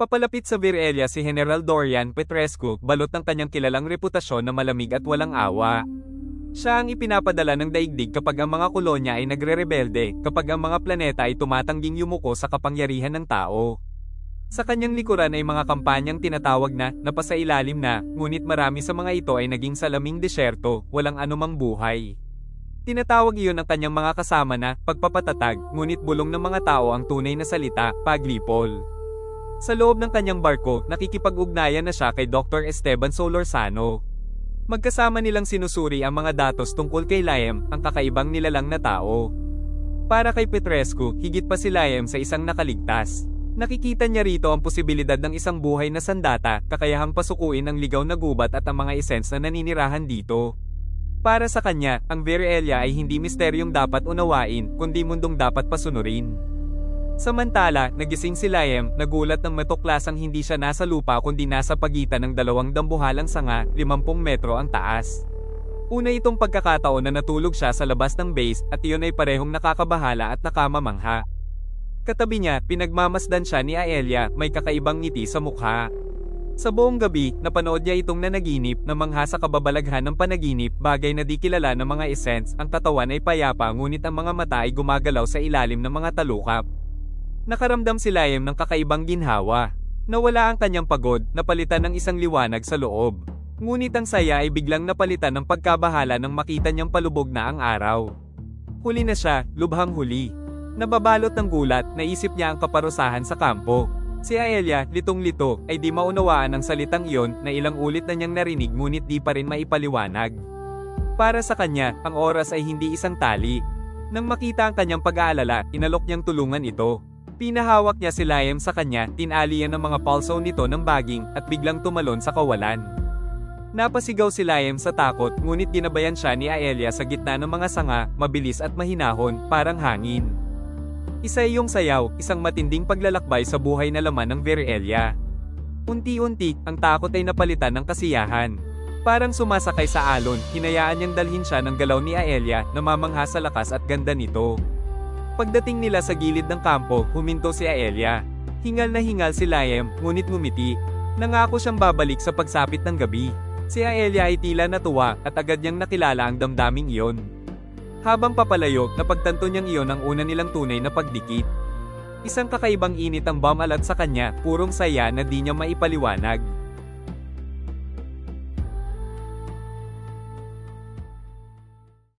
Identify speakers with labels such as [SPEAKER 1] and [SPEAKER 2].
[SPEAKER 1] Papalapit sa Virelia si General Dorian Petrescu, balot ng kanyang kilalang reputasyon na malamig at walang awa. Siya ang ipinapadala ng daigdig kapag ang mga kolonya ay nagre-rebelde, kapag ang mga planeta ay tumatangging yumuko sa kapangyarihan ng tao. Sa kanyang likuran ay mga kampanyang tinatawag na napasailalim na, ngunit marami sa mga ito ay naging salaming desyerto, walang anumang buhay. Tinatawag iyon ng kanyang mga kasama na pagpapatatag, ngunit bulong ng mga tao ang tunay na salita, paglipol. Sa loob ng kanyang barko, nakikipag-ugnayan na siya kay Dr. Esteban Solorzano. Magkasama nilang sinusuri ang mga datos tungkol kay Liam, ang kakaibang nilalang na tao. Para kay Petrescu, higit pa si Liam sa isang nakaligtas. Nakikita niya rito ang posibilidad ng isang buhay na sandata, kakayahang pasukuin ang ligaw na gubat at ang mga essence na naninirahan dito. Para sa kanya, ang Virelia ay hindi misteryong dapat unawain, kundi mundong dapat pasunurin. Samantala, nagising si Liam, nagulat ng matuklasang hindi siya nasa lupa kundi nasa pagitan ng dalawang dambuhalang sanga, 50 metro ang taas. Una itong pagkakataon na natulog siya sa labas ng base at iyon ay parehong nakakabahala at nakamamangha. Katabi niya, pinagmamasdan siya ni Aelia, may kakaibang ngiti sa mukha. Sa buong gabi, napanood niya itong nanaginip na mangha sa kababalaghan ng panaginip, bagay na di kilala ng mga essence, ang katawan ay payapa ngunit ang mga mata ay gumagalaw sa ilalim ng mga talukap. Nakaramdam si Liam ng kakaibang ginhawa. Nawala ang kanyang pagod, napalitan ng isang liwanag sa loob. Ngunit ang saya ay biglang napalitan ng pagkabahala nang makita niyang palubog na ang araw. Huli na siya, lubhang huli. Nababalot ng gulat, naisip niya ang kaparusahan sa kampo. Si Aelia, litong-lito, ay di maunawaan ang salitang iyon na ilang ulit na niyang narinig ngunit di pa rin maipaliwanag. Para sa kanya, ang oras ay hindi isang tali. Nang makita ang kanyang pag-aalala, inalok niyang tulungan ito. Pinahawak niya si Liam sa kanya, tinalian ng mga pulso nito ng baging, at biglang tumalon sa kawalan. Napasigaw si Liam sa takot, ngunit ginabayan siya ni Aelia sa gitna ng mga sanga, mabilis at mahinahon, parang hangin. Isa iyong sayaw, isang matinding paglalakbay sa buhay na laman ng Virelia. Unti-unti, ang takot ay napalitan ng kasiyahan. Parang sumasakay sa alon, hinayaan niyang dalhin siya ng galaw ni Aelia, namamangha sa lakas at ganda nito. Pagdating nila sa gilid ng kampo, huminto si Aelia. Hingal na hingal si Liam, ngunit ngumiti. Nangako siyang babalik sa pagsapit ng gabi. Si Aelia ay tila natuwa, at agad niyang nakilala ang damdaming iyon. Habang papalayo, napagtanto niyang iyon ang una nilang tunay na pagdikit. Isang kakaibang init ang bumalat sa kanya, purong saya na di niya maipaliwanag.